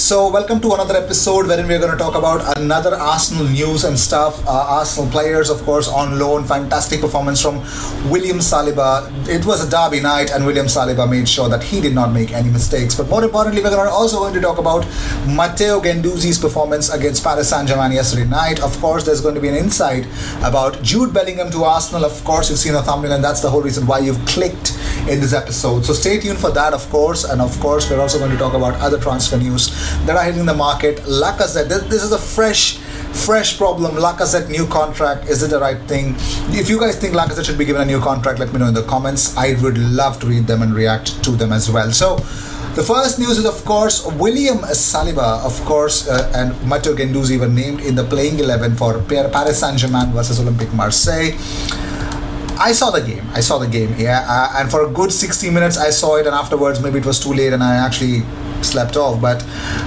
So, welcome to another episode wherein we're going to talk about another Arsenal news and stuff. Arsenal players, of course, on loan. Fantastic performance from William Saliba. It was a derby night, and William Saliba made sure that he did not make any mistakes. But more importantly, we're also going to talk about Matteo Guendouzi's performance against Paris Saint-Germain yesterday night. Of course, there's going to be an insight about Jude Bellingham to Arsenal. Of course, you've seen the thumbnail, and that's the whole reason why you've clicked in this episode. So stay tuned for that, of course. And of course, we're also going to talk about other transfer news that are hitting the market. Lacazette, this is a fresh problem. Lacazette new contract, is it the right thing? If you guys think Lacazette should be given a new contract, let me know in the comments. I would love to read them and react to them as well. So the first news is, of course, William Saliba, of course, and Matteo Guendouzi were named in the playing 11 for Paris Saint-Germain versus Olympique Marseille. I saw the game, yeah, and for a good 60 minutes I saw it, and afterwards maybe it was too late and I actually slept off, but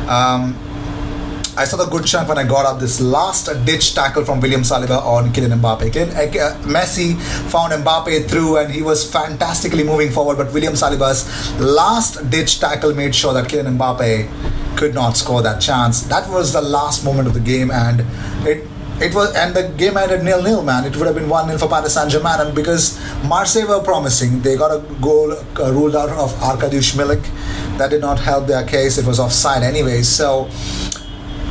I saw the good chunk when I got up. This last ditch tackle from William Saliba on Kylian Mbappe. Messi found Mbappe through and he was fantastically moving forward, but William Saliba's last ditch tackle made sure that Kylian Mbappe could not score that chance. That was the last moment of the game, and it was, and the game ended 0-0, man. It would have been 1-0 for Paris Saint-Germain, and because Marseille were promising, they got a goal ruled out of Arkadiusz Milik. That did not help their case. It was offside anyway. So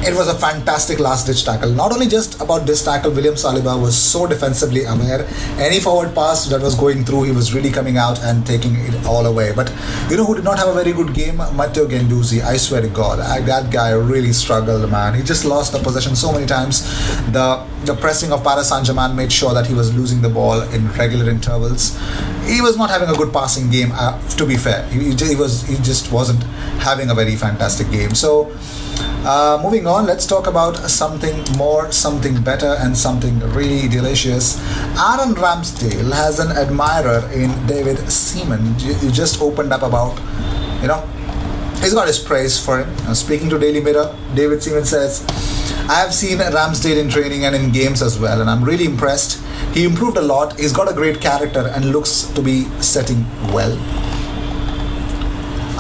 it was a fantastic last-ditch tackle. Not only just about this tackle, William Saliba was so defensively aware. Any forward pass that was going through, he was really coming out and taking it all away. But you know who did not have a very good game? Matteo Guendouzi. I swear to God, that guy really struggled, man. He just lost the possession so many times. The pressing of Paris Saint-Germain made sure that he was losing the ball in regular intervals. He was not having a good passing game, to be fair. He just wasn't having a very fantastic game. So moving on, let's talk about something more, something better, and something really delicious. Aaron Ramsdale has an admirer in David Seaman. You just opened up about, he's got his praise for him. Now, speaking to Daily Mirror, David Seaman says, I have seen Ramsdale in training and in games as well, and I'm really impressed. He improved a lot. He's got a great character and looks to be setting well.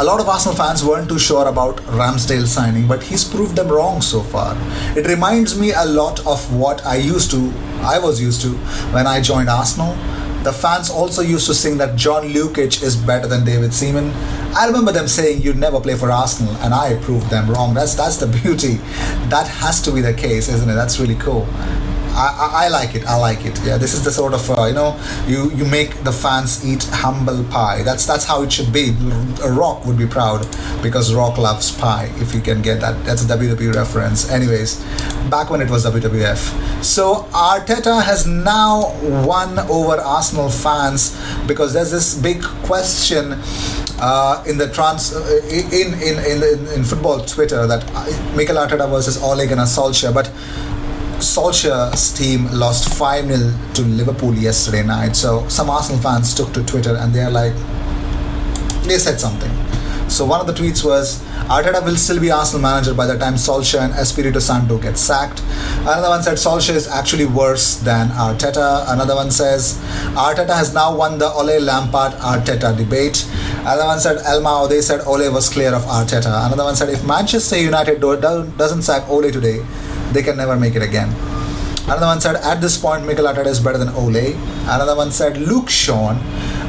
A lot of Arsenal fans weren't too sure about Ramsdale signing, but he's proved them wrong so far. It reminds me a lot of what I was used to when I joined Arsenal. The fans also used to sing that John Lukic is better than David Seaman. I remember them saying you'd never play for Arsenal, and I proved them wrong. That's the beauty. That has to be the case, isn't it? That's really cool. I like it. Yeah, this is the sort of you make the fans eat humble pie. That's how it should be. Rock would be proud because Rock loves pie. If you can get that, that's a WWE reference. Anyways, back when it was WWF. So Arteta has now won over Arsenal fans because there's this big question in the in football Twitter that Mikel Arteta versus Ole Gunnar Solskjaer, but Solskjaer's team lost 5-0 to Liverpool yesterday night. So some Arsenal fans took to Twitter and they said something. So one of the tweets was, Arteta will still be Arsenal manager by the time Solskjaer and Espirito Santo get sacked. Another one said Solskjaer is actually worse than Arteta. Another one says Arteta has now won the Ole Lampard Arteta debate. Another one said Elmao, they said Ole was clear of Arteta. Another one said if Manchester United doesn't sack Ole today, they can never make it again. Another one said, at this point, Mikel Arteta is better than Ole. Another one said, Luke Shawn.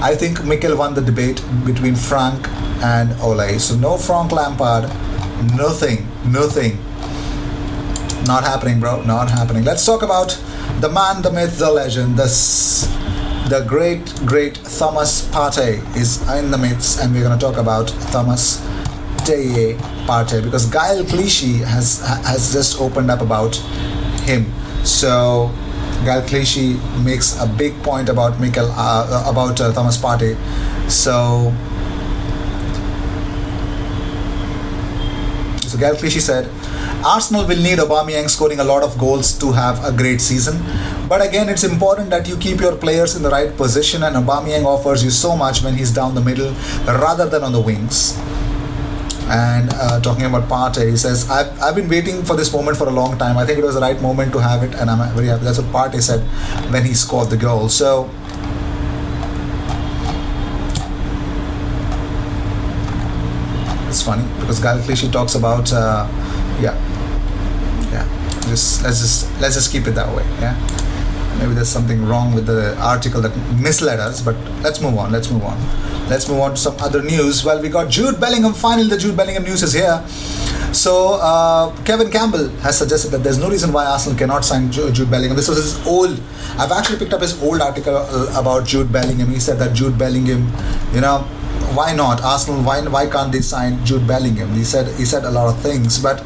I think Mikel won the debate between Frank and Ole. So no Frank Lampard, nothing. Not happening, bro, not happening. Let's talk about the man, the myth, the legend, the great Thomas Partey is in the midst, and we're going to talk about Thomas Partey because Gael Clichy has just opened up about him. So Gael Clichy makes a big point about Thomas Partey. So Gael Clichy said, Arsenal will need Aubameyang scoring a lot of goals to have a great season. But again, it's important that you keep your players in the right position, and Aubameyang offers you so much when he's down the middle rather than on the wings. And talking about Partey, he says, I've been waiting for this moment for a long time. I think it was the right moment to have it, and I'm very happy. That's what Partey said when he scored the goal. So it's funny because Gal Clichy talks about yeah, yeah. Let's just keep it that way. Yeah. Maybe there's something wrong with the article that misled us, but let's move on. Let's move on to some other news. Well, we got Jude Bellingham. Finally, the Jude Bellingham news is here. So, Kevin Campbell has suggested that there's no reason why Arsenal cannot sign Jude Bellingham. This was his old, I've actually picked up his old article about Jude Bellingham. He said that Jude Bellingham, why not? Arsenal, why can't they sign Jude Bellingham? He said a lot of things, but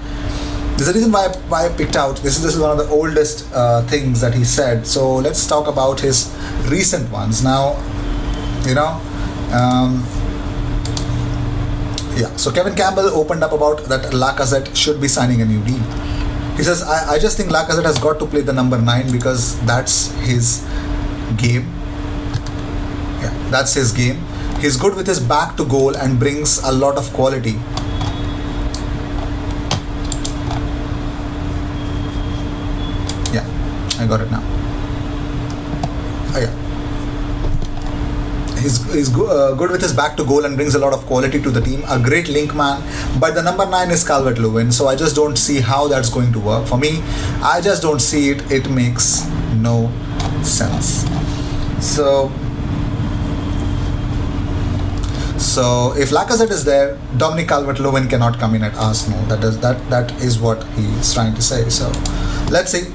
there's a reason why I picked out. This is one of the oldest things that he said. So let's talk about his recent ones now. So Kevin Campbell opened up about that Lacazette should be signing a new deal. He says, I just think Lacazette has got to play the number 9 because that's his game. Yeah, that's his game. He's good with his back to goal and brings a lot of quality. Yeah, I got it now. Yeah. He's good with his back to goal and brings a lot of quality to the team. A great link man. But the number 9 is Calvert-Lewin. So I just don't see how that's going to work. For me, I just don't see it. It makes no sense. So if Lacazette is there, Dominic Calvert-Lewin cannot come in at Arsenal. That is what he's trying to say. So let's see.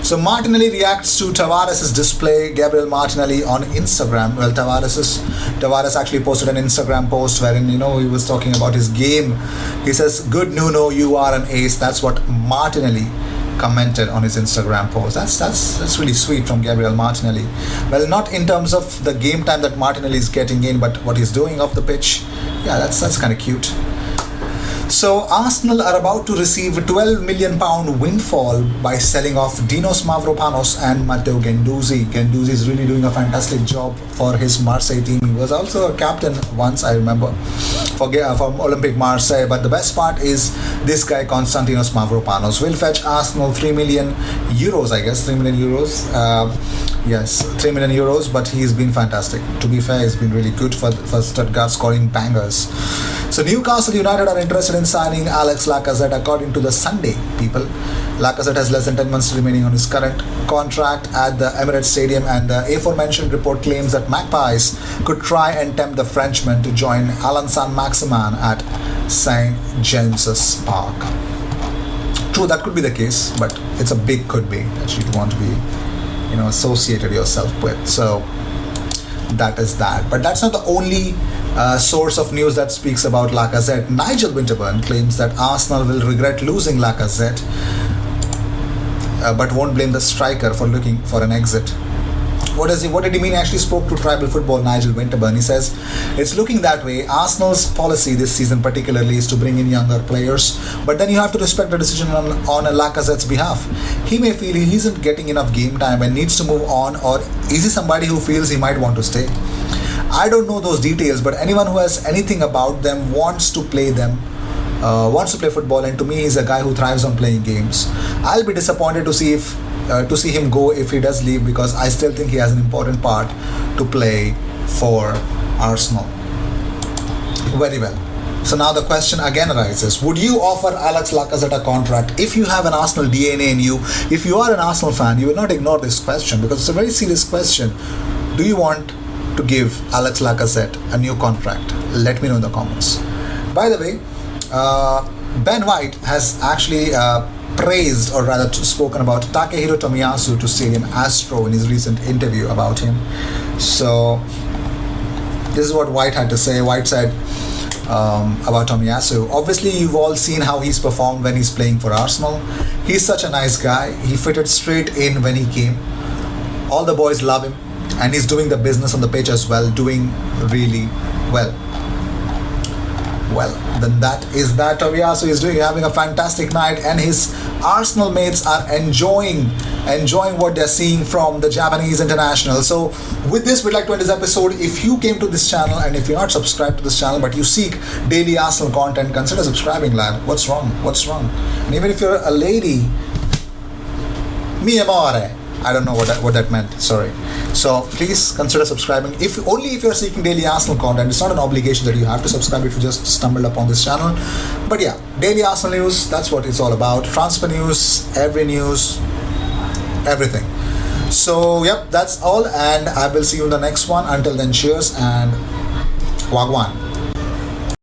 So Martinelli reacts to Tavares' display. Gabriel Martinelli on Instagram. Well, Tavares actually posted an Instagram post wherein he was talking about his game. He says, "Good Nuno, you are an ace." That's what Martinelli commented on his Instagram post. That's really sweet from Gabriel Martinelli. Well, not in terms of the game time that Martinelli is getting in, but what he's doing off the pitch. Yeah, that's kind of cute. So Arsenal are about to receive a £12 million windfall by selling off Dinos Mavropanos and Matteo Guendouzi. Guendouzi is really doing a fantastic job for his Marseille team. He was also a captain once, I remember, from Olympic Marseille. But the best part is this guy, Konstantinos Mavropanos, will fetch Arsenal 3 million euros, I guess. 3 million euros. Yes, 3 million euros, but he's been fantastic. To be fair, he's been really good for Stuttgart, scoring bangers. So Newcastle United are interested in signing Alex Lacazette, according to the Sunday People. Lacazette has less than 10 months remaining on his current contract at the Emirates Stadium, and the aforementioned report claims that Magpies could try and tempt the Frenchman to join Alan Saint-Maximin at St. James's Park. True, that could be the case, but it's a big could be that you'd want to be associated yourself with. So that is that. But that's not the only source of news that speaks about Lacazette. Nigel Winterburn claims that Arsenal will regret losing Lacazette, but won't blame the striker for looking for an exit. What did he mean? He actually spoke to Tribal Football, Nigel Winterburn. He says, it's looking that way. Arsenal's policy this season particularly is to bring in younger players, but then you have to respect the decision on a Lacazette's behalf. He may feel he isn't getting enough game time and needs to move on, or is he somebody who feels he might want to stay? I don't know those details, but anyone who has anything about them wants to play football, and to me he's a guy who thrives on playing games. I'll be disappointed to see him go if he does leave, because I still think he has an important part to play for Arsenal. Very well. So now the question again arises, would you offer Alex Lacazette a contract if you have an Arsenal DNA in you? If you are an Arsenal fan, you will not ignore this question, because it's a very serious question. Do you want to give Alex Lacazette a new contract? Let me know in the comments. By the way, Ben White has actually praised, or rather spoken about, Takehiro Tomiyasu to Stadium Astro in his recent interview about him. So this is what White had to say. White said about Tomiyasu, obviously you've all seen how he's performed when he's playing for Arsenal. He's such a nice guy. He fitted straight in when he came. All the boys love him, and he's doing the business on the pitch as well, doing really well. Well, then that is that. Tomiyasu is having a fantastic night, and his Arsenal mates are enjoying what they're seeing from the Japanese international. So with this, we'd like to end this episode. If you came to this channel and if you're not subscribed to this channel but you seek daily Arsenal content, consider subscribing, lad. What's wrong? And even if you're a lady, mi amore, I don't know what that meant. Sorry. So please consider subscribing. If only if you're seeking daily Arsenal content. It's not an obligation that you have to subscribe if you just stumbled upon this channel. But yeah, daily Arsenal news. That's what it's all about. Transfer news, everything. So yep, that's all, and I will see you in the next one. Until then, cheers and wagwan.